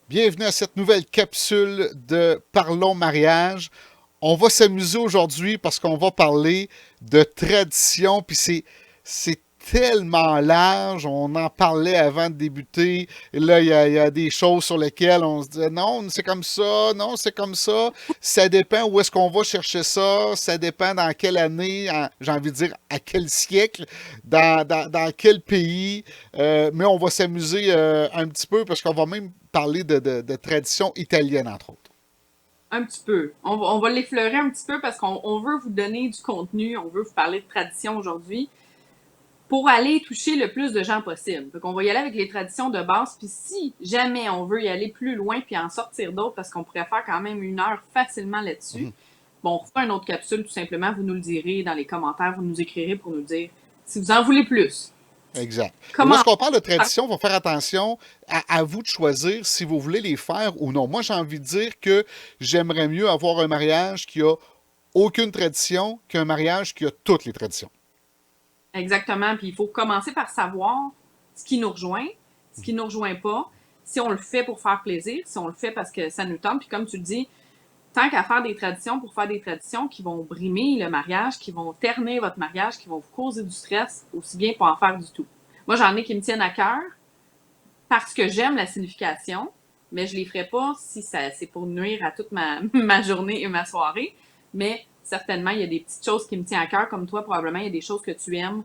Bienvenue à cette nouvelle capsule de Parlons mariage. On va s'amuser aujourd'hui parce qu'on va parler de tradition, puis c'est tellement large. On en parlait avant de débuter. Et là, il y a des choses sur lesquelles on se dit non, c'est comme ça, non, c'est comme ça. Ça dépend où est-ce qu'on va chercher ça. Ça dépend dans quelle année, j'ai envie de dire à quel siècle, dans quel pays. Mais on va s'amuser un petit peu parce qu'on va même parler de tradition italienne, entre autres. Un petit peu. On va l'effleurer un petit peu parce qu'on veut vous donner du contenu, on veut vous parler de tradition aujourd'hui pour aller toucher le plus de gens possible. Donc, on va y aller avec les traditions de base, puis si jamais on veut y aller plus loin puis en sortir d'autres, parce qu'on pourrait faire quand même 1 heure facilement là-dessus, Mhm. bon, on fera une autre capsule tout simplement, vous nous le direz dans les commentaires, vous nous écrirez pour nous dire si vous en voulez plus. Exact. Et Comment lorsqu'on parle de tradition, il faut faire attention à vous de choisir si vous voulez les faire ou non. Moi, j'ai envie de dire que j'aimerais mieux avoir un mariage qui a aucune tradition qu'un mariage qui a toutes les traditions. exactement, puis il faut commencer par savoir ce qui nous rejoint, ce qui nous rejoint pas, si on le fait pour faire plaisir, si on le fait parce que ça nous tente, puis comme tu le dis, tant qu'à faire des traditions pour faire des traditions qui vont brimer le mariage, qui vont ternir votre mariage, qui vont vous causer du stress, aussi bien pas en faire du tout. Moi, j'en ai qui me tiennent à cœur parce que j'aime la signification, mais je les ferai pas si ça, c'est pour nuire à toute ma journée et ma soirée. Mais certainement, il y a des petites choses qui me tiennent à cœur, comme toi, probablement, il y a des choses que tu aimes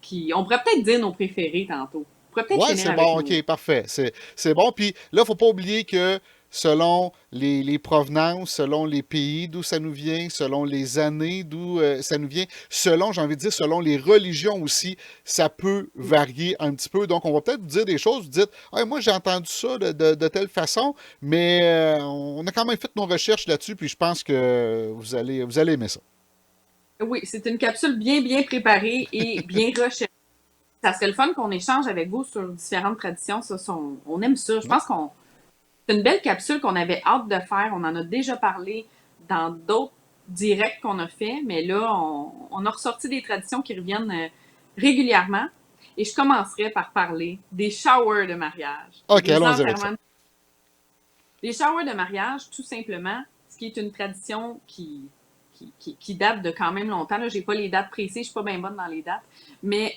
qui. On pourrait peut-être dire nos préférés tantôt. On pourrait peut-être Ouais, finir c'est avec bon, nos. ok, parfait. C'est bon. Puis là, il ne faut pas oublier que selon les provenances, selon les pays d'où ça nous vient, selon les années d'où ça nous vient, selon, j'ai envie de dire, selon les religions aussi, ça peut varier un petit peu. Donc, on va peut-être vous dire des choses, vous dites, ah, moi, j'ai entendu ça de telle façon, mais on a quand même fait nos recherches là-dessus, puis je pense que vous allez aimer ça. Oui, c'est une capsule bien, bien préparée et bien recherchée. Ça serait le fun qu'on échange avec vous sur différentes traditions. Ça, on aime ça. Je Ouais. pense qu'on c'est une belle capsule qu'on avait hâte de faire. On en a déjà parlé dans d'autres directs qu'on a fait, mais là, on a ressorti des traditions qui reviennent régulièrement. Et je commencerai par parler des showers de mariage, OK, des allons-y avec ça. enterrements. Les showers de mariage, tout simplement, ce qui est une tradition qui date de quand même longtemps. Là, j'ai pas les dates précises, je suis pas bien bonne dans les dates, mais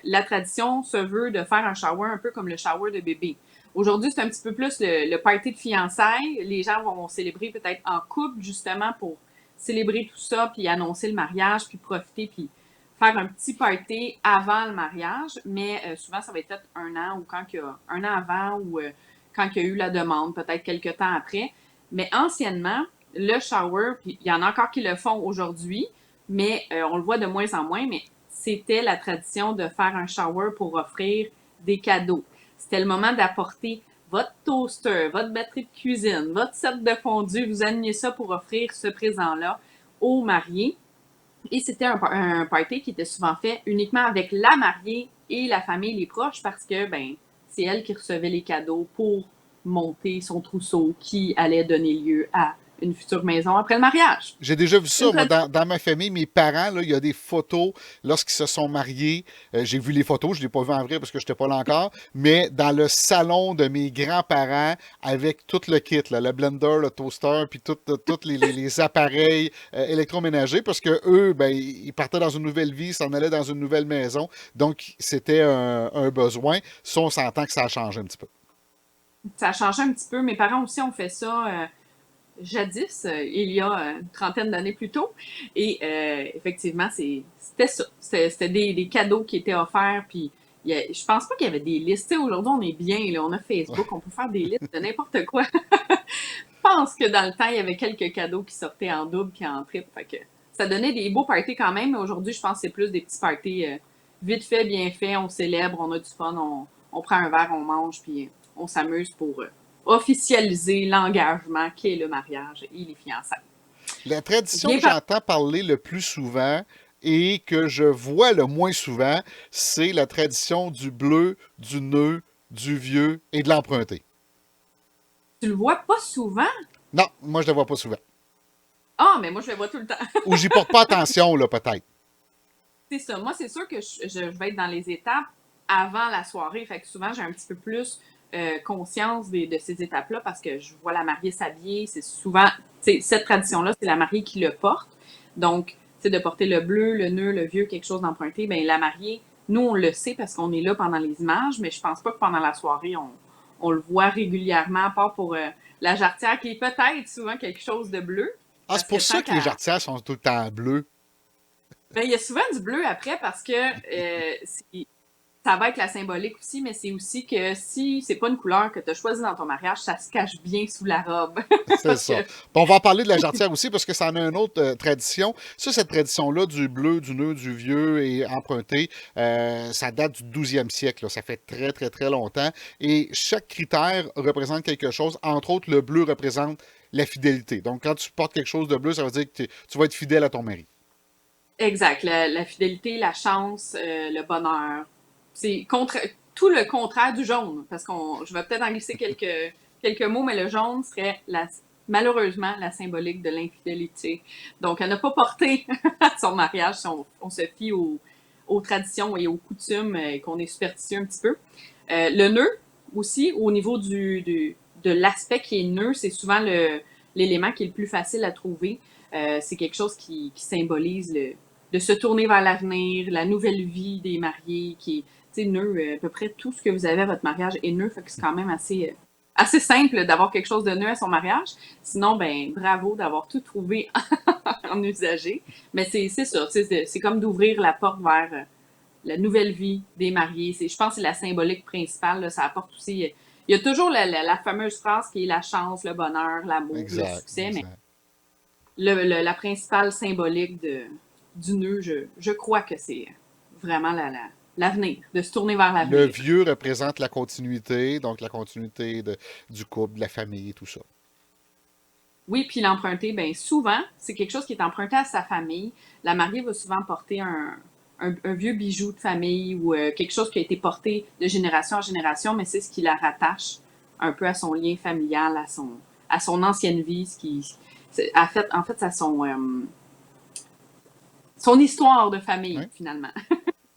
la tradition se veut de faire un shower un peu comme le shower de bébé. Aujourd'hui, c'est un petit peu plus le party de fiançailles. Les gens vont célébrer peut-être en couple, justement, pour célébrer tout ça, puis annoncer le mariage, puis profiter, puis faire un petit party avant le mariage. Mais souvent, ça va être fait 1 an ou quand il y a 1 an avant ou quand il y a eu la demande, peut-être quelques temps après. Mais anciennement, le shower, puis il y en a encore qui le font aujourd'hui, mais on le voit de moins en moins, mais c'était la tradition de faire un shower pour offrir des cadeaux. C'était le moment d'apporter votre toaster, votre batterie de cuisine, votre set de fondue, vous amenez ça pour offrir ce présent-là aux mariés. Et c'était un party qui était souvent fait uniquement avec la mariée et la famille, les proches, parce que ben c'est elle qui recevait les cadeaux pour monter son trousseau qui allait donner lieu à une future maison après le mariage. J'ai déjà vu C'est une ça, moi, tradition. dans ma famille, mes parents, là, il y a des photos lorsqu'ils se sont mariés. J'ai vu les photos, je ne l'ai pas vu en vrai parce que je n'étais pas là encore, mais dans le salon de mes grands-parents, avec tout le kit, là, le blender, le toaster, puis tous les appareils électroménagers, parce que eux, ben, ils partaient dans une nouvelle vie, s'en allaient dans une nouvelle maison, donc c'était un besoin. Ça, on s'entend que ça a changé un petit peu. Ça a changé un petit peu. Mes parents aussi ont fait ça jadis, il y a une trentaine d'années plus tôt. Et effectivement, c'était ça. C'était des cadeaux qui étaient offerts. Puis je pense pas qu'il y avait des listes. Tu sais, aujourd'hui, on est bien. Là, on a Facebook, on peut faire des listes de n'importe quoi. Je pense que dans le temps, il y avait quelques cadeaux qui sortaient en double puis en triple. Fait que ça donnait des beaux parties quand même. Mais aujourd'hui, je pense que c'est plus des petits parties vite fait, bien fait. On célèbre, on a du fun, on prend un verre, on mange, puis on s'amuse pour officialiser l'engagement qu'est le mariage et les fiançailles. La tradition Bien que par... j'entends parler le plus souvent et que je vois le moins souvent, c'est la tradition du bleu, du nœud, du vieux et de l'emprunté. Tu le vois pas souvent? Non, moi je ne le vois pas souvent. Ah, mais moi, je le vois tout le temps. Ou j'y porte pas attention, là, peut-être. C'est ça. Moi, c'est sûr que je vais être dans les étapes avant la soirée. Fait que souvent, j'ai un petit peu plus conscience de ces étapes-là parce que je vois la mariée s'habiller. C'est souvent, cette tradition-là, c'est la mariée qui le porte. Donc, de porter le bleu, le nœud, le vieux, quelque chose d'emprunté, bien, la mariée, nous, on le sait parce qu'on est là pendant les images, mais je pense pas que pendant la soirée, on le voit régulièrement, à part pour la jarretière, qui est peut-être souvent quelque chose de bleu. Ah, c'est Parce pour que ça tant que les qu'à... jarretières sont tout le temps bleues. Ben, il y a souvent du bleu après parce que ça va avec la symbolique aussi, mais c'est aussi que si c'est pas une couleur que tu as choisie dans ton mariage, ça se cache bien sous la robe. C'est Parce ça. que, Puis on va en parler de la jarretière aussi parce que ça en a une autre tradition. Ça, cette tradition-là du bleu, du nœud, du vieux et emprunté, ça date du 12e siècle. Là. Ça fait très, très, très longtemps. Et chaque critère représente quelque chose. Entre autres, le bleu représente la fidélité. Donc, quand tu portes quelque chose de bleu, ça veut dire que tu vas être fidèle à ton mari. exact. La fidélité, la chance, le bonheur. C'est tout le contraire du jaune. Parce je vais peut-être en glisser quelques mots, mais le jaune serait malheureusement la symbolique de l'infidélité. Donc, elle n'a pas porté à son mariage si on se fie aux traditions et aux coutumes et qu'on est superstitieux un petit peu. Le nœud aussi, au niveau de l'aspect qui est nœud, c'est souvent l'élément qui est le plus facile à trouver. C'est quelque chose qui symbolise de se tourner vers l'avenir, la nouvelle vie des mariés, qui est, tu sais, nœud, à peu près tout ce que vous avez à votre mariage est nœud, fait que c'est quand même assez simple d'avoir quelque chose de nœud à son mariage. Sinon, ben bravo d'avoir tout trouvé en usager. Mais c'est ça, c'est comme d'ouvrir la porte vers la nouvelle vie des mariés. Je pense que c'est la symbolique principale. Là, ça apporte aussi. Il y a toujours la fameuse phrase qui est la chance, le bonheur, l'amour, le Exact, succès, mais exact. la principale symbolique du nœud, je crois que c'est vraiment l'avenir, de se tourner vers Le l'avenir. vieux représente la continuité, donc la continuité du couple, de la famille, tout ça. Oui, puis l'emprunter, bien souvent, c'est quelque chose qui est emprunté à sa famille. La mariée va souvent porter un vieux bijou de famille ou quelque chose qui a été porté de génération en génération, mais c'est ce qui la rattache un peu à son lien familial, à son ancienne vie, en fait, à son histoire de famille, Oui? finalement.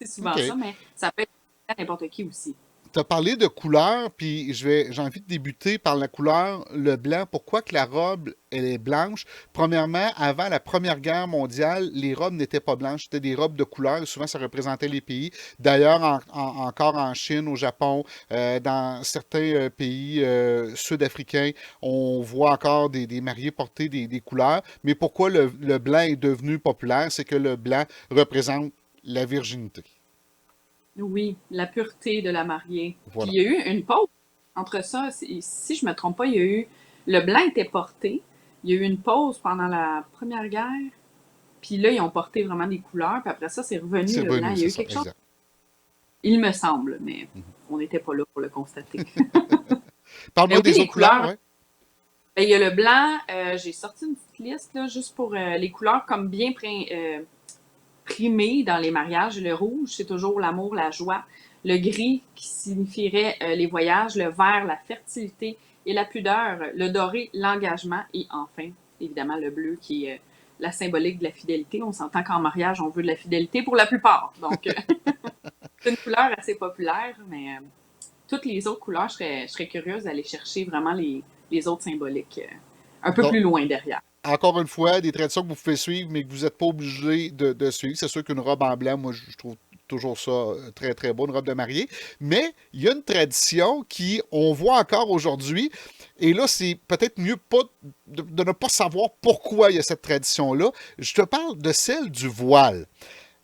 C'est souvent OK. ça, mais ça peut être à n'importe qui aussi. Tu as parlé de couleur, puis j'ai envie de débuter par la couleur, le blanc. Pourquoi que la robe, elle est blanche? Premièrement, avant la Première Guerre mondiale, les robes n'étaient pas blanches, c'était des robes de couleur. Souvent, ça représentait les pays. D'ailleurs, encore en Chine, au Japon, dans certains pays sud-africains, on voit encore des mariés porter des couleurs. Mais pourquoi le blanc est devenu populaire? C'est que le blanc représente la virginité. Oui, la pureté de la mariée. Puis Voilà. il y a eu une pause entre ça. Si je me trompe pas, il y a eu. Le blanc était porté. Il y a eu une pause pendant la Première Guerre. Puis là, ils ont porté vraiment des couleurs. Puis après ça, c'est revenu C'est le blanc. revenu, Il y a c'est eu ça, quelque chose. exact. Il me semble, mais Mhm. on n'était pas là pour le constater. Mais Parle-moi oui, des les autres couleurs, couleurs. ouais. Ben, il y a le blanc. J'ai sorti une petite liste là, juste pour les couleurs comme bien primé dans les mariages. Le rouge, c'est toujours l'amour, la joie. Le gris, qui signifierait les voyages. Le vert, la fertilité et la pudeur. Le doré, l'engagement. Et enfin, évidemment, le bleu, qui est la symbolique de la fidélité. On s'entend qu'en mariage, on veut de la fidélité pour la plupart. Donc, c'est une couleur assez populaire, mais toutes les autres couleurs, je serais curieuse d'aller chercher vraiment les autres symboliques un peu Donc, plus loin derrière. encore une fois, des traditions que vous pouvez suivre, mais que vous n'êtes pas obligé de suivre. C'est sûr qu'une robe en blanc, moi, je trouve toujours ça très, très beau, une robe de mariée. Mais il y a une tradition qui, on voit encore aujourd'hui, et là, c'est peut-être mieux pas de ne pas savoir pourquoi il y a cette tradition-là. Je te parle de celle du voile.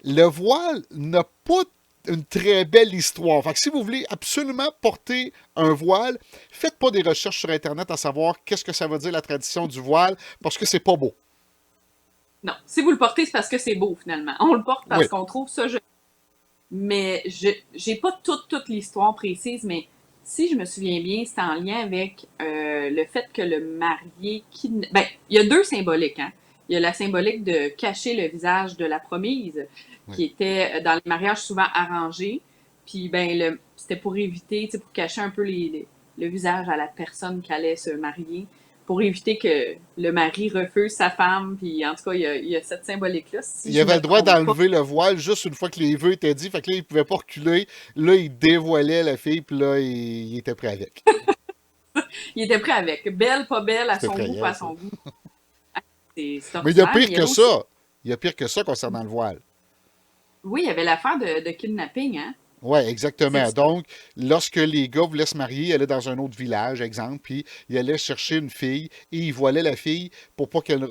Le voile n'a pas une très belle histoire. Fait que si vous voulez absolument porter un voile, faites pas des recherches sur Internet à savoir qu'est-ce que ça veut dire la tradition du voile, parce que c'est pas beau. Non, si vous le portez, c'est parce que c'est beau finalement. On le porte Oui, parce qu'on trouve ça joli. Mais je j'ai pas toute l'histoire précise, mais si je me souviens bien, c'est en lien avec le fait que le marié ben, il y a deux symboliques, hein. Il y a la symbolique de cacher le visage de la promise, oui. qui était dans les mariages souvent arrangés. Puis ben c'était pour éviter, tu sais, pour cacher un peu le visage à la personne qui allait se marier. pour éviter que le mari refuse sa femme. Puis en tout cas, il y a cette symbolique-là. Si Il je avait me le droit trompe pas, d'enlever le voile juste une fois que les vœux étaient dits. Fait que là, il pouvait pas reculer. Là, il dévoilait la fille, puis là, il était prêt avec. il était prêt avec. Belle, pas belle, à C'était son goût, pas effrayant, à ça. son goût. C'est Mais il y a ordinaire, mais pire il y que avait aussi, ça. Il y a pire que ça concernant le voile. oui, il y avait l'affaire de kidnapping, hein. Oui, C'est exactement. Donc, lorsque les gars voulaient se marier, ils allaient dans un autre village, exemple, puis ils allaient chercher une fille et ils voilaient la fille pour pas qu'elle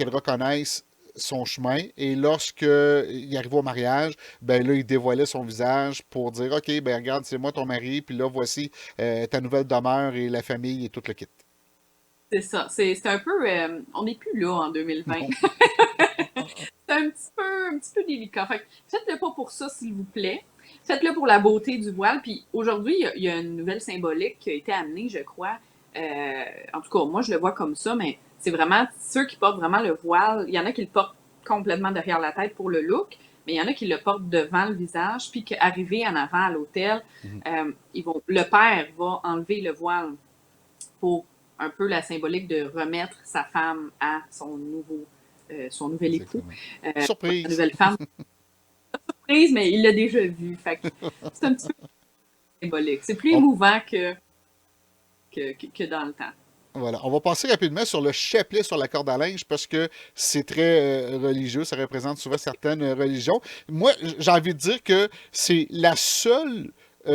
reconnaisse son chemin. Et lorsque il arrivait au mariage, ben là, il dévoilait son visage pour dire, OK, ben regarde, c'est moi ton mari, puis là, voici ta nouvelle demeure et la famille et tout le kit. ça. C'est un peu. On n'est plus là en 2020. Non. C'est un petit peu délicat. Fait que faites-le pas pour ça, s'il vous plaît. Faites-le pour la beauté du voile. Puis aujourd'hui, il y a une nouvelle symbolique qui a été amenée, je crois. En tout cas, moi, je le vois comme ça, mais c'est vraiment ceux qui portent vraiment le voile. Il y en a qui le portent complètement derrière la tête pour le look, mais il y en a qui le portent devant le visage, puis qu'arrivé en avant à l'hôtel, Mhm. le père va enlever le voile pour un peu la symbolique de remettre sa femme à son nouvel époux, Exactement. sa Surprise! nouvelle femme. Surprise, mais il l'a déjà vu. Fait que c'est un petit peu symbolique. C'est plus On, émouvant que dans le temps. voilà. On va passer rapidement sur le chapelet sur la corde à linge parce que c'est très religieux, ça représente souvent certaines religions. Moi, j'ai envie de dire que c'est la seule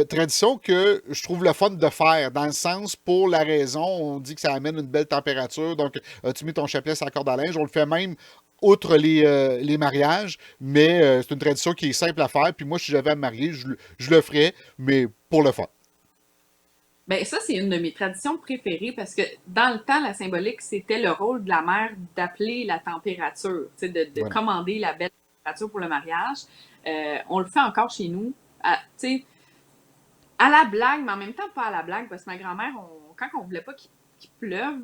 tradition que je trouve le fun de faire, dans le sens, pour la raison, on dit que ça amène une belle température, donc tu mets ton chapelet sur la corde à linge, on le fait même outre les mariages, mais c'est une tradition qui est simple à faire, puis moi, si j'avais à me marier, je le ferais, mais pour le fun. Ben, ça, c'est une de mes traditions préférées parce que dans le temps, la symbolique, c'était le rôle de la mère d'appeler la température, tu sais, de Voilà. commander la belle température pour le mariage. On le fait encore chez nous. Tu sais, à la blague, mais en même temps pas à la blague, parce que ma grand-mère, quand on voulait pas qu'il pleuve,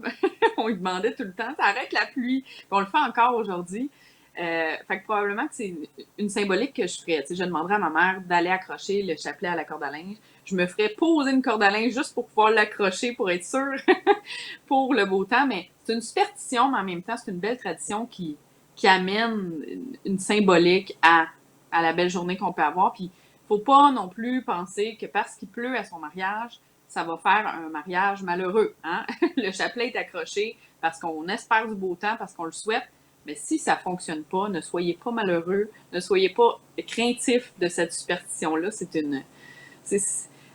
on lui demandait tout le temps, ça arrête la pluie. Puis on le fait encore aujourd'hui. Fait que probablement que c'est une symbolique que je ferais. Tu sais, je demanderais à ma mère d'aller accrocher le chapelet à la corde à linge. Je me ferais poser une corde à linge juste pour pouvoir l'accrocher pour être sûre pour le beau temps. Mais c'est une superstition, mais en même temps, c'est une belle tradition qui amène une symbolique à la belle journée qu'on peut avoir. Puis faut pas non plus penser que parce qu'il pleut à son mariage, ça va faire un mariage malheureux. Hein? Le chapelet est accroché parce qu'on espère du beau temps, parce qu'on le souhaite. Mais si ça ne fonctionne pas, ne soyez pas malheureux, ne soyez pas craintif de cette superstition-là. C'est,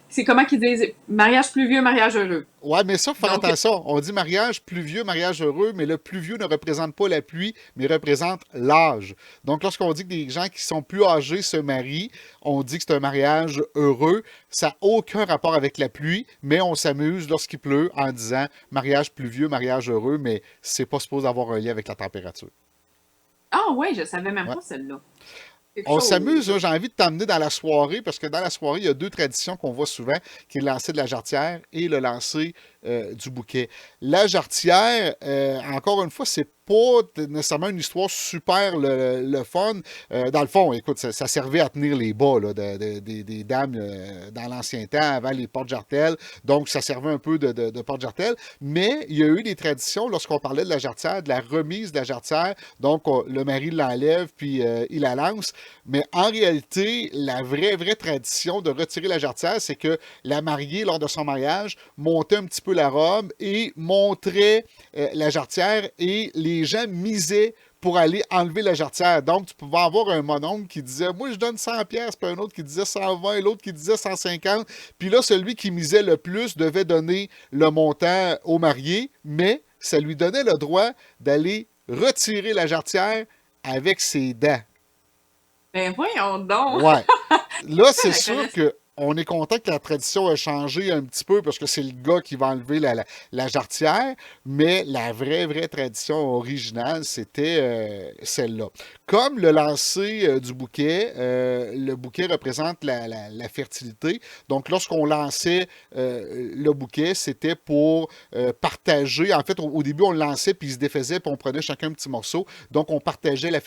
c'est comment qu'ils disent mariage pluvieux, mariage heureux. Ouais, mais ça, faut faire Donc, attention. On dit mariage pluvieux, mariage heureux, mais le pluvieux ne représente pas la pluie, mais représente l'âge. Donc, lorsqu'on dit que des gens qui sont plus âgés se marient, on dit que c'est un mariage heureux. Ça n'a aucun rapport avec la pluie, mais on s'amuse lorsqu'il pleut en disant mariage pluvieux, mariage heureux, mais c'est pas supposé avoir un lien avec la température. ah ouais, je savais même Ouais. pas celle-là. Quelque On s'amuse, chose. là, j'ai envie de t'emmener dans la soirée, parce que dans la soirée, il y a deux traditions qu'on voit souvent, qui est le lancer de la jarretière et le lancer du bouquet. La jarretière, encore une fois, c'est pas nécessairement une histoire super le fun. Dans le fond, écoute, ça servait à tenir les bas là, des dames dans l'ancien temps, avant les porte-jartelles. Donc, ça servait un peu de porte-jartelle. Mais il y a eu des traditions, lorsqu'on parlait de la jarretière, de la remise de la jarretière. Donc, le mari l'enlève, puis il la lance. Mais en réalité, la vraie tradition de retirer la jarretière, c'est que la mariée, lors de son mariage, montait un petit peu la robe et montrait la jarretière et les gens misaient pour aller enlever la jarretière. Donc, tu pouvais avoir un mononcle qui disait « Moi, je donne 100 pièces puis un autre qui disait 120, l'autre qui disait 150. Puis là, celui qui misait le plus devait donner le montant au marié, mais ça lui donnait le droit d'aller retirer la jarretière avec ses dents. Ben voyons donc. Ouais. Là, Ah, c'est la sûr connaissance. que on est content que la tradition a changé un petit peu parce que c'est le gars qui va enlever la jarretière, mais la vraie tradition originale, c'était celle-là. Comme le lancer du bouquet, le bouquet représente la fertilité. Donc, lorsqu'on lançait le bouquet, c'était pour partager. En fait, au début, on le lançait, puis il se défaisait, puis on prenait chacun un petit morceau. Donc, on partageait la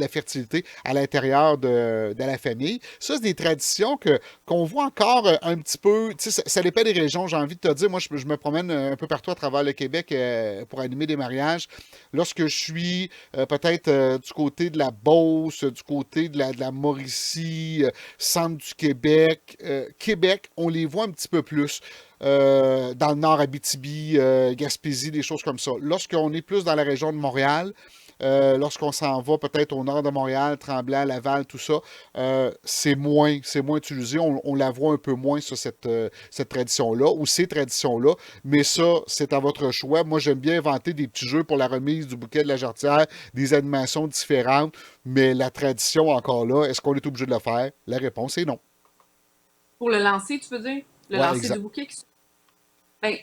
fertilité à l'intérieur de la famille. Ça, c'est des traditions qu'on voit encore un petit peu, tu sais, ça dépend des régions, j'ai envie de te dire, moi je me promène un peu partout à travers le Québec pour animer des mariages. Lorsque je suis peut-être du côté de la Beauce, du côté de la Mauricie, centre du Québec, Québec, on les voit un petit peu plus. Dans le nord, Abitibi, Gaspésie, des choses comme ça. Lorsqu'on est plus dans la région de Montréal, lorsqu'on s'en va peut-être au nord de Montréal, Tremblant, Laval, tout ça, c'est moins utilisé. On la voit un peu moins sur cette tradition-là ou ces traditions-là. Mais ça, c'est à votre choix. Moi, j'aime bien inventer des petits jeux pour la remise du bouquet de la jarretière, des animations différentes. Mais la tradition, encore là, est-ce qu'on est obligé de le faire? La réponse est non. Pour le lancer, tu veux dire? Le Ouais, lancer du exact. bouquet? Ben,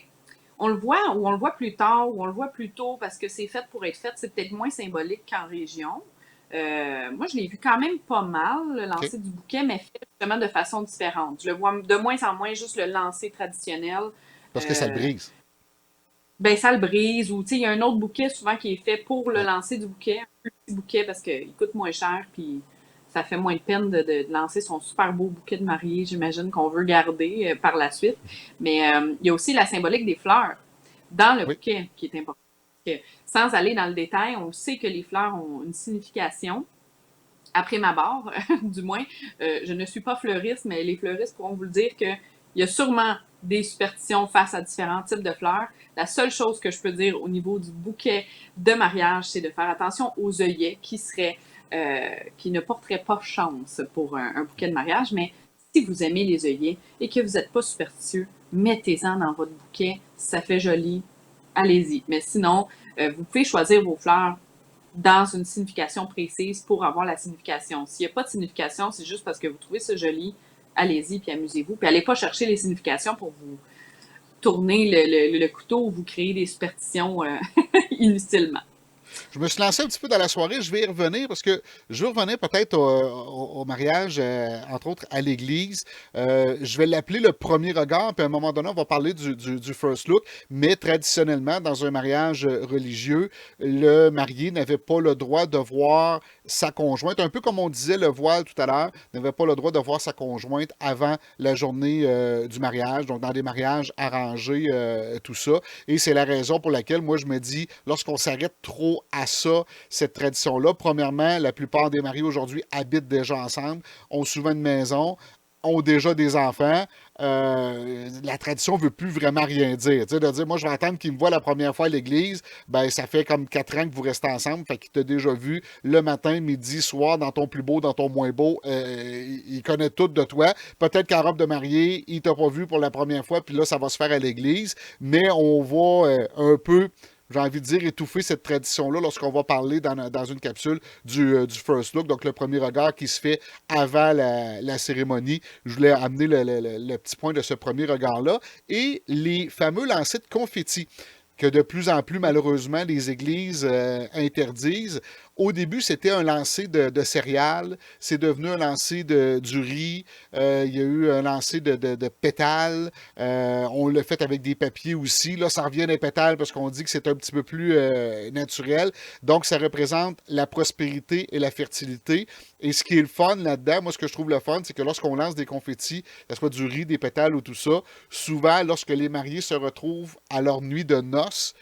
on le voit ou on le voit plus tard ou on le voit plus tôt parce que c'est fait pour être fait. C'est peut-être moins symbolique qu'en région. Moi, je l'ai vu quand même pas mal, le OK. lancer du bouquet, mais fait justement de façon différente. Je le vois de moins en moins juste le lancer traditionnel. Parce que ça le Euh, brise. ben, ça le brise ou tu sais, il y a un autre bouquet souvent qui est fait pour le Ouais. lancer du bouquet, un plus petit bouquet parce qu'il coûte moins cher puis ça fait moins de peine de lancer son super beau bouquet de mariée, j'imagine qu'on veut garder par la suite. Mais il y a aussi la symbolique des fleurs dans le Oui. bouquet qui est important. Parce que, sans aller dans le détail, on sait que les fleurs ont une signification. Après ma barre, du moins, je ne suis pas fleuriste, mais les fleuristes pourront vous le dire qu'il y a sûrement des superstitions face à différents types de fleurs. La seule chose que je peux dire au niveau du bouquet de mariage, c'est de faire attention aux œillets qui ne porteraient pas chance pour un bouquet de mariage. Mais si vous aimez les œillets et que vous n'êtes pas superstitieux, mettez-en dans votre bouquet. Ça fait joli. Allez-y. Mais sinon, vous pouvez choisir vos fleurs dans une signification précise pour avoir la signification. S'il n'y a pas de signification, c'est juste parce que vous trouvez ça joli, allez-y, puis amusez-vous. Puis allez pas chercher les significations pour vous tourner le couteau ou vous créer des superstitions inutilement. Je me suis lancé un petit peu dans la soirée. Je vais y revenir parce que je veux revenir peut-être au mariage, entre autres à l'église. Je vais l'appeler le premier regard, puis à un moment donné, on va parler du first look. Mais traditionnellement, dans un mariage religieux, le marié n'avait pas le droit de voir sa conjointe. Un peu comme on disait le voile tout à l'heure, n'avait pas le droit de voir sa conjointe avant la journée du mariage. Donc, dans des mariages arrangés, tout ça. Et c'est la raison pour laquelle moi je me dis, lorsqu'on s'arrête trop à ça, cette tradition-là, premièrement, la plupart des mariés aujourd'hui habitent déjà ensemble, ont souvent une maison, ont déjà des enfants. La tradition ne veut plus vraiment rien dire. Tu sais, de dire, moi, je vais attendre qu'il me voit la première fois à l'église, ben ça fait comme 4 ans que vous restez ensemble, fait qu'il t'a déjà vu le matin, midi, soir, dans ton plus beau, dans ton moins beau. Il connaît tout de toi. Peut-être qu'en robe de mariée, il t'a pas vu pour la première fois, puis là, ça va se faire à l'église, mais on va un peu, j'ai envie de dire, étouffer cette tradition-là lorsqu'on va parler dans une capsule du first look, donc le premier regard qui se fait avant la cérémonie. Je voulais amener le petit point de ce premier regard-là. Et les fameux lancers de confettis que de plus en plus, malheureusement, les églises interdisent. Au début, c'était un lancer de céréales. C'est devenu un lancer du riz. Il y a eu un lancer de pétales. On l'a fait avec des papiers aussi. Là, ça revient des pétales parce qu'on dit que c'est un petit peu plus naturel. Donc, ça représente la prospérité et la fertilité. Et ce qui est le fun là-dedans, moi, ce que je trouve le fun, c'est que lorsqu'on lance des confettis, que ce soit du riz, des pétales ou tout ça, souvent, lorsque les mariés se retrouvent à leur nuit de noces,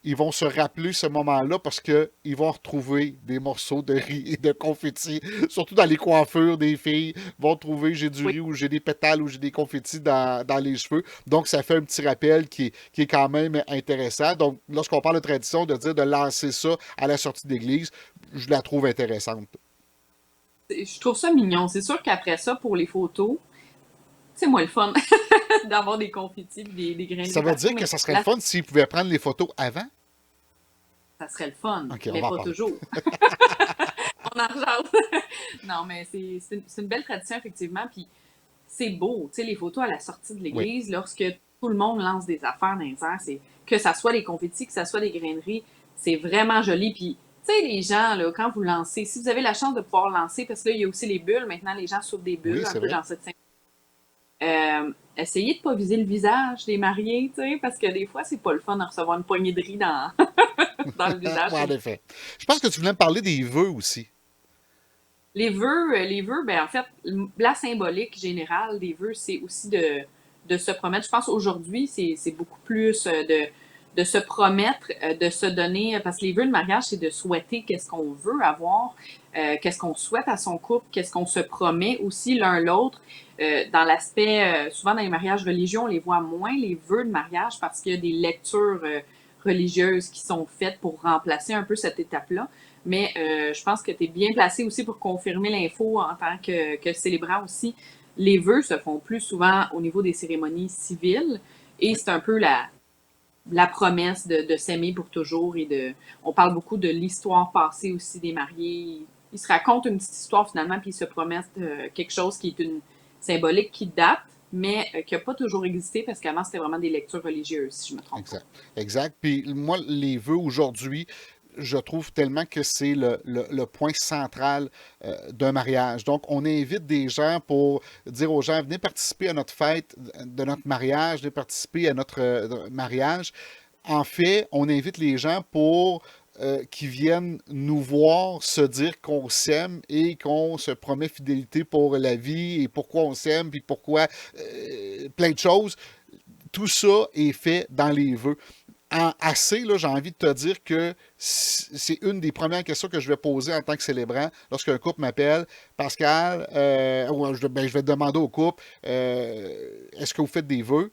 ils vont se rappeler ce moment-là parce qu'ils vont retrouver des morceaux de riz et de confettis, surtout dans les coiffures des filles, vont trouver j'ai du Oui. riz ou j'ai des pétales ou j'ai des confettis dans les cheveux. Donc, ça fait un petit rappel qui est quand même intéressant. Donc, lorsqu'on parle de tradition, de dire de lancer ça à la sortie d'église, je la trouve intéressante. Je trouve ça mignon. C'est sûr qu'après ça, pour les photos, c'est moins le fun d'avoir des confettis et des Ça graineries veut partout, dire que mais ça serait le là, fun s'ils pouvaient prendre les photos avant? ça serait le fun, OK, on mais va en pas parler. toujours. On en rejase. Non, mais c'est une belle tradition, effectivement. Puis c'est beau, tu sais, les photos à la sortie de Oui. l'église, lorsque tout le monde lance des affaires dans les airs, c'est que ça soit les confettis, que ça soit les graineries, c'est vraiment joli. Puis, tu sais, les gens, là, quand vous lancez, si vous avez la chance de pouvoir lancer, parce que là, il y a aussi les bulles, maintenant, les gens souffrent des Oui, bulles, un c'est peu vrai. dans cette essayez de pas viser le visage des mariés, tu sais, parce que des fois, c'est pas le fun de recevoir une poignée de riz dans le visage. Ouais, en effet. Je pense que tu voulais me parler des vœux aussi. Les vœux, ben en fait, la symbolique générale des vœux, c'est aussi de se promettre. Je pense aujourd'hui, c'est beaucoup plus de se promettre, de se donner, parce que les vœux de mariage, c'est de souhaiter qu'est-ce qu'on veut avoir, qu'est-ce qu'on souhaite à son couple, qu'est-ce qu'on se promet aussi l'un l'autre. Dans l'aspect, souvent dans les mariages religieux, on les voit moins, les vœux de mariage, parce qu'il y a des lectures religieuses qui sont faites pour remplacer un peu cette étape-là. Mais je pense que tu es bien placé aussi pour confirmer l'info en tant que célébrant aussi. Les vœux se font plus souvent au niveau des cérémonies civiles et Oui, c'est un peu la promesse de s'aimer pour toujours et de. On parle beaucoup de l'histoire passée aussi des mariés. Ils se racontent une petite histoire finalement puis ils se promettent quelque chose qui est une symbolique qui date, mais qui n'a pas toujours existé parce qu'avant c'était vraiment des lectures religieuses, si je ne me trompe pas. exact. Exact. Puis moi, les vœux aujourd'hui, je trouve tellement que c'est le point central d'un mariage. Donc, on invite des gens pour dire aux gens, venez participer à notre fête de notre mariage, venez participer à notre mariage. En fait, on invite les gens pour qu'ils viennent nous voir se dire qu'on s'aime et qu'on se promet fidélité pour la vie et pourquoi on s'aime, puis pourquoi plein de choses. Tout ça est fait dans les vœux. Assez, là, j'ai envie de te dire que c'est une des premières questions que je vais poser en tant que célébrant lorsqu'un couple m'appelle. Pascal, je vais demander au couple, est-ce que vous faites des vœux?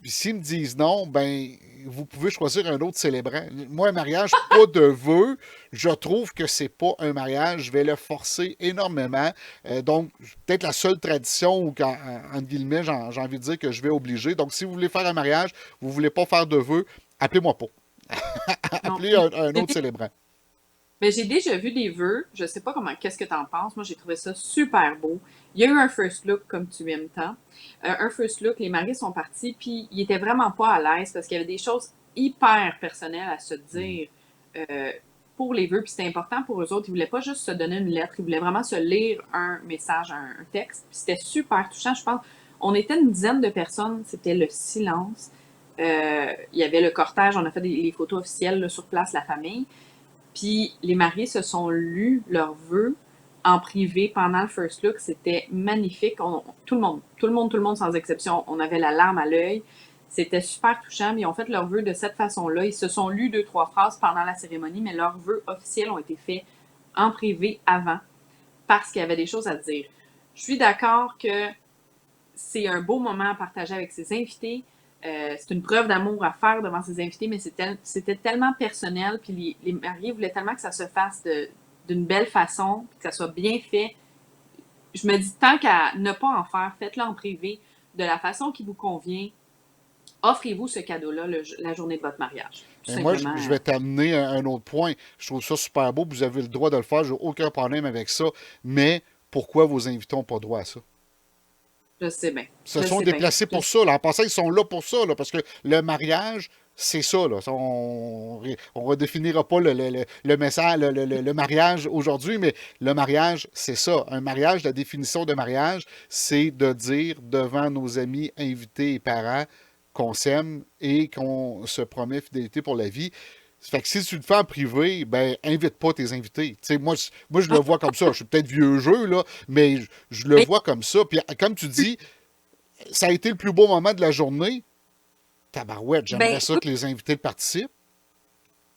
Puis s'ils me disent non, ben vous pouvez choisir un autre célébrant. Moi, un mariage, pas de vœux, je trouve que c'est pas un mariage. Je vais le forcer énormément. Donc, peut-être la seule tradition où, entre guillemets, j'ai envie de dire que je vais obliger. Donc, si vous voulez faire un mariage, vous voulez pas faire de vœux, appelez-moi pas. Non. Appelez un autre célébrant. Ben, j'ai déjà vu des vœux. Je sais pas qu'est-ce que t'en penses. Moi, j'ai trouvé ça super beau. Il y a eu un first look, comme tu aimes tant. Un first look, les mariés sont partis, puis ils étaient vraiment pas à l'aise parce qu'il y avait des choses hyper personnelles à se Mm. dire euh, pour les vœux. Puis c'était important pour eux autres. Ils voulaient pas juste se donner une lettre. Ils voulaient vraiment se lire un message, un texte. Puis c'était super touchant. Je pense, on était une dizaine de personnes. C'était le silence. Il y avait le cortège. On a fait les photos officielles là, sur place, la famille. Puis les mariés se sont lus leurs vœux en privé pendant le first look. C'était magnifique. Tout le monde sans exception, on avait la larme à l'œil. C'était super touchant. Mais ils ont fait leurs vœux de cette façon-là. Ils se sont lus deux, trois phrases pendant la cérémonie, mais leurs vœux officiels ont été faits en privé avant parce qu'il y avait des choses à dire. Je suis d'accord que c'est un beau moment à partager avec ses invités. C'est une preuve d'amour à faire devant ses invités, mais c'était tellement personnel. Puis les mariés voulaient tellement que ça se fasse d'une belle façon, que ça soit bien fait. Je me dis, tant qu'à ne pas en faire, faites-le en privé, de la façon qui vous convient. Offrez-vous ce cadeau-là la journée de votre mariage. Tout Et moi, simplement, je vais t'amener un autre point. Je trouve ça super beau. Vous avez le droit de le faire. J'ai aucun problème avec ça. Mais pourquoi vos invités n'ont pas droit à ça? je sais bien. Ils se Je sont sais bien. déplacés pour ça. Là. En passant, ils sont là pour ça. Là, parce que le mariage, c'est ça. Là. On ne redéfinira pas le message, le mariage aujourd'hui, mais le mariage, c'est ça. Un mariage, la définition de mariage, c'est de dire devant nos amis, invités et parents qu'on s'aime et qu'on se promet fidélité pour la vie. Fait que si tu le fais en privé, ben invite pas tes invités. Tu sais, moi, je le vois comme ça. Je suis peut-être vieux jeu, là, mais je le Mais vois comme ça. Puis comme tu dis, ça a été le plus beau moment de la journée. Tabarouette, ben, j'aimerais ça que les invités participent.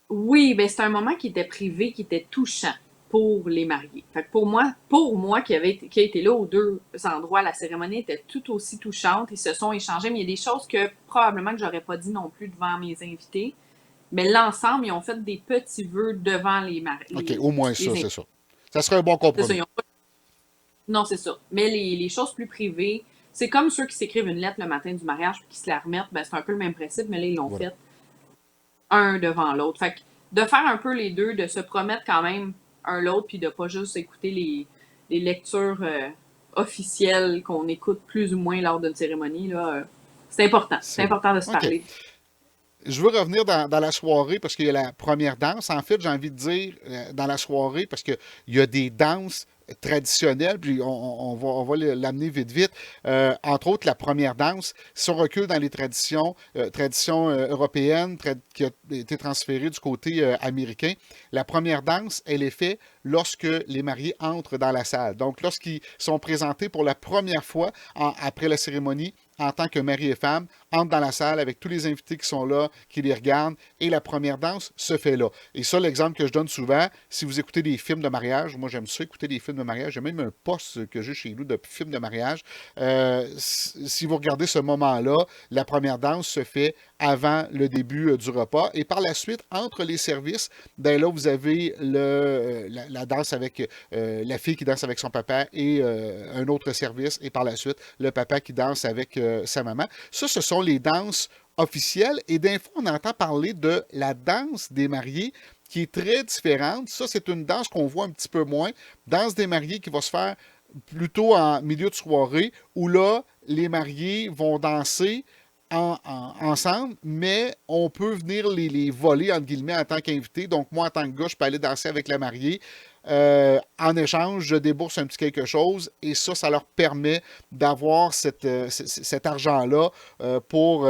oui, ben c'est un moment qui était privé, qui était touchant pour les mariés. Fait que pour moi qui a été là aux deux endroits, la cérémonie était tout aussi touchante. Ils se sont échangés, mais il y a des choses que probablement que j'aurais pas dit non plus devant mes invités. Mais l'ensemble, ils ont fait des petits vœux devant OK, au moins les ça, c'est invités. ça. Ça serait un bon C'est ça, compromis. non, c'est ça. Mais les choses plus privées, c'est comme ceux qui s'écrivent une lettre le matin du mariage puis qui se la remettent, ben c'est un peu le même principe, mais là, ils l'ont Voilà. fait un devant l'autre. Fait que de faire un peu les deux, de se promettre quand même un l'autre, puis de pas juste écouter les lectures officielles qu'on écoute plus ou moins lors d'une cérémonie, là, c'est important. C'est C'est bon. important de se OK. parler. Je veux revenir dans la soirée parce qu'il y a la première danse. En fait, j'ai envie de dire dans la soirée parce qu'il y a des danses traditionnelles, puis on va l'amener vite, vite. Entre autres, la première danse, si on recule dans les traditions européennes qui a été transférée du côté américain, la première danse, elle est faite lorsque les mariés entrent dans la salle. Donc, lorsqu'ils sont présentés pour la première fois après la cérémonie, en tant que mari et femme, entrent dans la salle avec tous les invités qui sont là, qui les regardent, et la première danse se fait là. Et ça, l'exemple que je donne souvent, si vous écoutez des films de mariage, moi j'aime ça écouter des films de mariage, j'ai même un poste que j'ai chez nous de films de mariage. Si vous regardez ce moment-là, la première danse se fait avant le début du repas, et par la suite, entre les services, ben là, vous avez la danse avec la fille qui danse avec son papa et un autre service, et par la suite, le papa qui danse avec sa maman. Ça, ce sont les danses officielles, et d'un fois, on entend parler de la danse des mariés, qui est très différente. Ça, c'est une danse qu'on voit un petit peu moins. Danse des mariés qui va se faire plutôt en milieu de soirée, où là, les mariés vont danser ensemble, mais on peut venir les voler, entre guillemets, en tant qu'invité. Donc, moi, en tant que gars, je peux aller danser avec la mariée. En échange, je débourse un petit quelque chose, et ça leur permet d'avoir cet argent-là pour,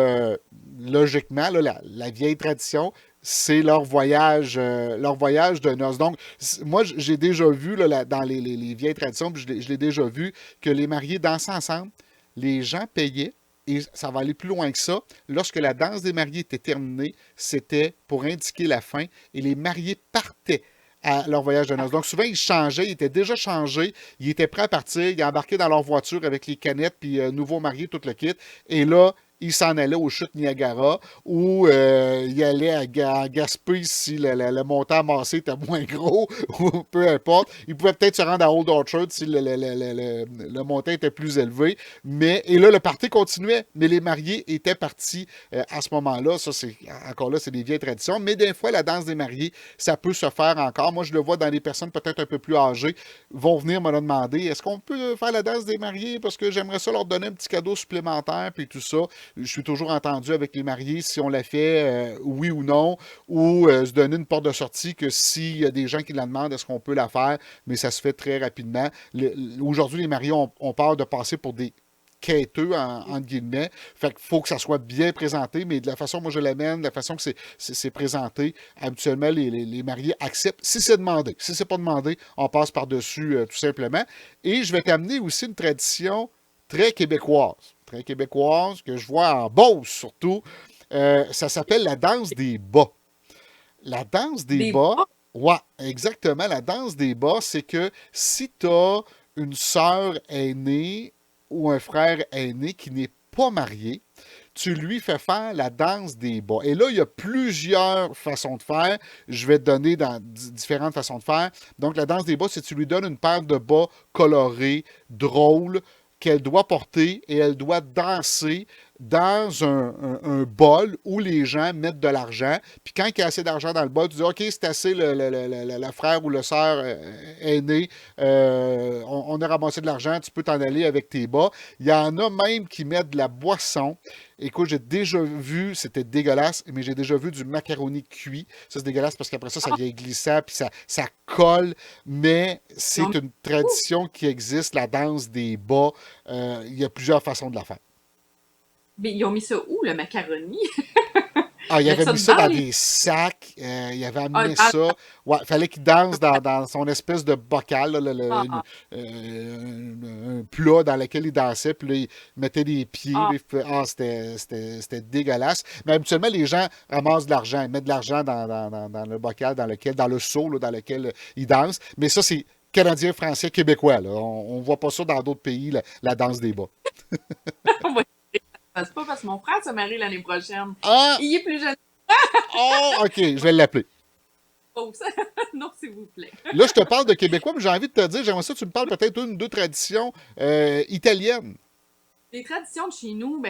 logiquement, là, la vieille tradition, c'est leur voyage de noces. Donc, moi, j'ai déjà vu, là, dans les vieilles traditions, puis je l'ai déjà vu, que les mariés dansaient ensemble, les gens payaient, et ça va aller plus loin que ça. Lorsque la danse des mariés était terminée, c'était pour indiquer la fin, et les mariés partaient à leur voyage de noces. Donc, souvent, ils changeaient, ils étaient déjà changés, ils étaient prêts à partir, ils embarquaient dans leur voiture avec les canettes, puis nouveaux mariés, tout le kit. Et là, ils s'en allaient aux chutes Niagara, ou ils allaient à Gaspé si le montant amassé était moins gros, ou peu importe. Ils pouvaient peut-être se rendre à Old Orchard si le montant était plus élevé. Et là, le party continuait, mais les mariés étaient partis à ce moment-là. Ça, encore là, c'est des vieilles traditions. Mais des fois, la danse des mariés, ça peut se faire encore. Moi, je le vois dans les personnes peut-être un peu plus âgées, vont venir me le demander. Est-ce qu'on peut faire la danse des mariés? Parce que j'aimerais ça leur donner un petit cadeau supplémentaire, puis tout ça. Je suis toujours entendu avec les mariés si on l'a fait, oui ou non, ou se donner une porte de sortie que s'il y a des gens qui la demandent, est-ce qu'on peut la faire? Mais ça se fait très rapidement. Aujourd'hui, les mariés ont peur de passer pour des quêteux, entre guillemets. Fait qu'il faut que ça soit bien présenté, mais de la façon moi je l'amène, de la façon que c'est présenté, habituellement, les mariés acceptent si c'est demandé. Si c'est pas demandé, on passe par-dessus tout simplement. Et je vais t'amener aussi une tradition très québécoise, que je vois en Beauce surtout. Ça s'appelle la danse des bas. La danse des Des bas, bas. ouais, exactement. La danse des bas, c'est que si tu as une sœur aînée ou un frère aîné qui n'est pas marié, tu lui fais faire la danse des bas. Et là, il y a plusieurs façons de faire. Je vais te donner différentes façons de faire. Donc, la danse des bas, c'est que tu lui donnes une paire de bas colorés, drôles, qu'elle doit porter, et elle doit danser dans un bol où les gens mettent de l'argent. Puis quand il y a assez d'argent dans le bol, tu dis, OK, c'est assez, le frère ou le sœur aîné, on a ramassé de l'argent, tu peux t'en aller avec tes bas. Il y en a même qui mettent de la boisson. Écoute, j'ai déjà vu, c'était dégueulasse, mais j'ai déjà vu du macaroni cuit. Ça, c'est dégueulasse parce qu'après ça devient glissant, puis ça colle. Mais c'est une tradition qui existe, la danse des bas. Il y a plusieurs façons de la faire. Mais ils ont mis ça où, le macaroni? Ah, il Mettre avait ça mis ça dedans, dans les... des sacs, il avait Ah, amené ça. Ouais, il fallait qu'il danse dans son espèce de bocal, là, ah, un plat dans lequel il dansait, puis là, il mettait des pieds. ah. Là, c'était dégueulasse. Mais habituellement, les gens ramassent de l'argent, ils mettent de l'argent dans le bocal, dans le seau, là, dans lequel ils dansent. Mais ça, c'est canadien, français, québécois. Là. On ne voit pas ça dans d'autres pays, la danse des bas. Ouais. C'est pas parce que mon frère se marie l'année prochaine. Ah! Il est plus jeune Oh, OK, je vais l'appeler. que ça. Non, s'il vous plaît. Là, je te parle de québécois, mais j'ai envie de te dire, j'aimerais ça que tu me parles peut-être une ou deux traditions italiennes. Les traditions de chez nous,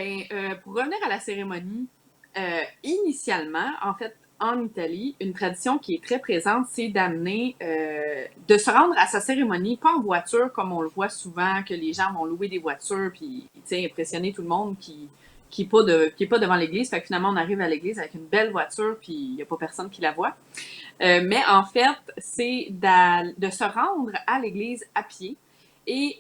pour revenir à la cérémonie, initialement, en fait, en Italie, une tradition qui est très présente, c'est d'amener, de se rendre à sa cérémonie, pas en voiture, comme on le voit souvent, que les gens vont louer des voitures, puis, tu sais, impressionner tout le monde qui est pas devant l'église. Fait que finalement, on arrive à l'église avec une belle voiture, puis il n'y a pas personne qui la voit. Mais en fait, c'est de se rendre à l'église à pied et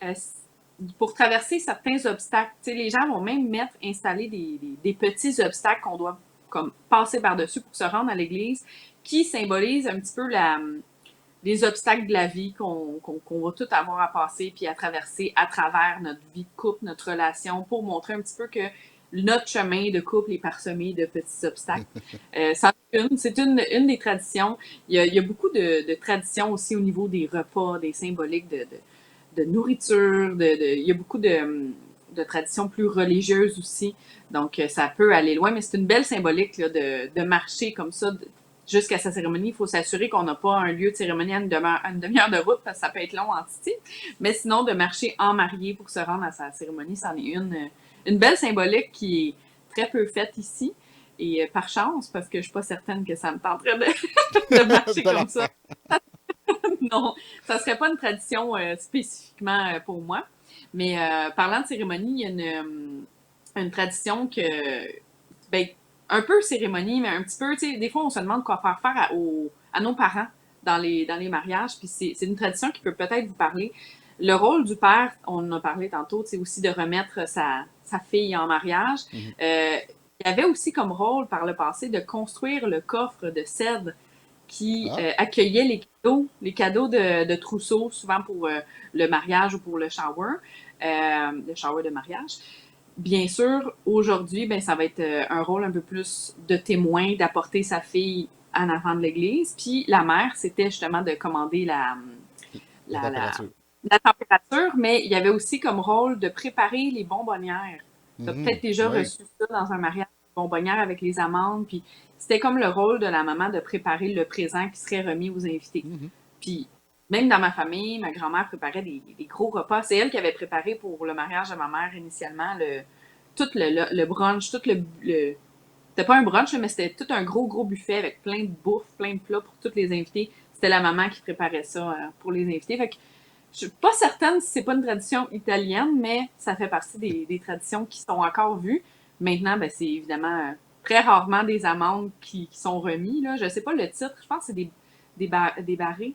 pour traverser certains obstacles. Tu sais, les gens vont même installer des petits obstacles qu'on doit comme passer par-dessus pour se rendre à l'église, qui symbolisent un petit peu les obstacles de la vie qu'on va tout avoir à passer puis à traverser à travers notre vie de couple, notre relation, pour montrer un petit peu que notre chemin de couple est parsemé de petits obstacles. C'est une des traditions. Il y a beaucoup de traditions aussi au niveau des repas, des symboliques de nourriture. Il y a beaucoup de traditions plus religieuses aussi. Donc, ça peut aller loin, mais c'est une belle symbolique là, de marcher comme ça jusqu'à sa cérémonie. Il faut s'assurer qu'on n'a pas un lieu de cérémonie à une demi-heure de route parce que ça peut être long en titi. Mais sinon, de marcher en mariée pour se rendre à sa cérémonie, c'en est une belle symbolique qui est très peu faite ici. Et par chance, parce que je suis pas certaine que ça me tenterait de marcher De la comme ça. Non, ça serait pas une tradition spécifiquement pour moi. Mais parlant de cérémonie, il y a une tradition que, ben, un peu cérémonie, mais un petit peu, tu sais, des fois, on se demande quoi faire à nos parents dans les mariages, puis c'est une tradition qui peut peut-être vous parler. Le rôle du père, on en a parlé tantôt, c'est aussi de remettre sa fille en mariage. Mhm. Il y avait aussi comme rôle par le passé de construire le coffre de cèdre qui Ah, accueillait les cadeaux de trousseau, souvent pour le mariage ou pour le shower de mariage. Bien sûr, aujourd'hui, ben, ça va être un rôle un peu plus de témoin, d'apporter sa fille en avant de l'église. Puis la mère, c'était justement de commander la la, la, température. la température, mais il y avait aussi comme rôle de préparer les bonbonnières. Tu as Mhm. peut-être déjà Oui. reçu ça dans un mariage, bonbonnières avec les amandes, puis c'était comme le rôle de la maman de préparer le présent qui serait remis aux invités. Mhm. Puis même dans ma famille, ma grand-mère préparait des gros repas. C'est elle qui avait préparé pour le mariage de ma mère initialement tout le brunch, c'était pas un brunch, mais c'était tout un gros buffet avec plein de bouffe, plein de plats pour tous les invités. C'était la maman qui préparait ça pour les invités. Fait que je suis pas certaine si c'est pas une tradition italienne, mais ça fait partie des traditions qui sont encore vues. Maintenant, ben, c'est évidemment très rarement des amendes qui sont remis. Là. Je sais pas le titre, je pense que c'est des barrés.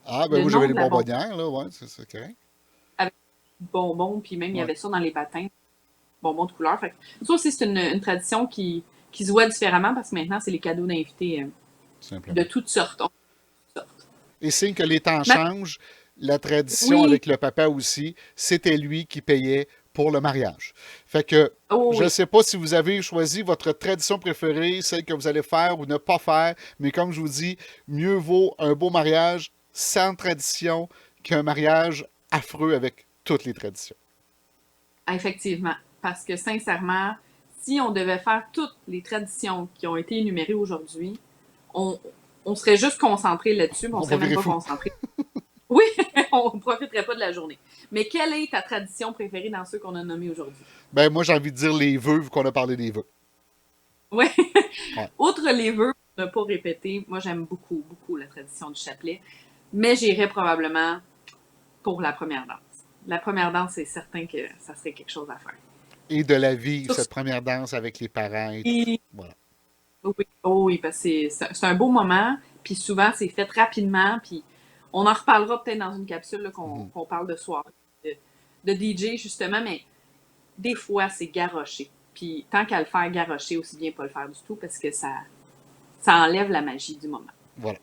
Ah, ben Le moi, j'avais nom les de la bonbonne bonbonnières, là, ouais, c'est correct. avec du bonbon, puis même il y Ouais, avait ça dans les baptêmes, bonbons de couleur. Fait que ça aussi, c'est une tradition qui se voit différemment parce que maintenant, c'est les cadeaux d'invités tout de simplement. toutes sortes. Et signe que les temps Ma- changent, la tradition oui, avec le papa aussi, c'était lui qui payait pour le mariage. Fait que oh je ne oui, sais pas si vous avez choisi votre tradition préférée, celle que vous allez faire ou ne pas faire, mais comme je vous dis, mieux vaut un beau mariage sans tradition qu'un mariage affreux avec toutes les traditions. effectivement. Parce que sincèrement, si on devait faire toutes les traditions qui ont été énumérées aujourd'hui, on, on serait juste concentré là-dessus, mais on On va serait même virer pas fou. concentré. Oui, on ne profiterait pas de la journée. Mais quelle est ta tradition préférée dans ceux qu'on a nommés aujourd'hui? Ben moi j'ai envie de dire les vœux vu qu'on a parlé des vœux. Oui. Ouais. Outre les vœux, pour ne pas répéter, moi j'aime beaucoup la tradition du chapelet, mais j'irais probablement pour la première danse. La première danse, c'est certain que ça serait quelque chose à faire. Et de la vie, Sur ce, cette première danse avec les parents et tout. oui, Voilà. oui, parce que c'est un beau moment, puis souvent c'est fait rapidement, puis on en reparlera peut-être dans une capsule là, Mhm. qu'on parle de soirée, de, de DJ justement, mais des fois c'est garroché. Puis tant qu'à le faire garrocher, aussi bien pas le faire du tout parce que ça enlève la magie du moment. Voilà.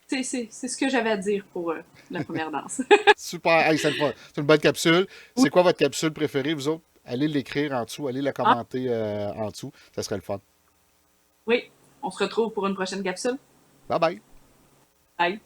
C'est ce que j'avais à dire pour la première danse. Super. Hey, c'est une bonne capsule. Oui, C'est quoi votre capsule préférée, vous autres? Allez l'écrire en dessous, allez la ah, commenter en dessous. Ça serait le fun. oui, on se retrouve pour une prochaine capsule. Bye bye. Bye.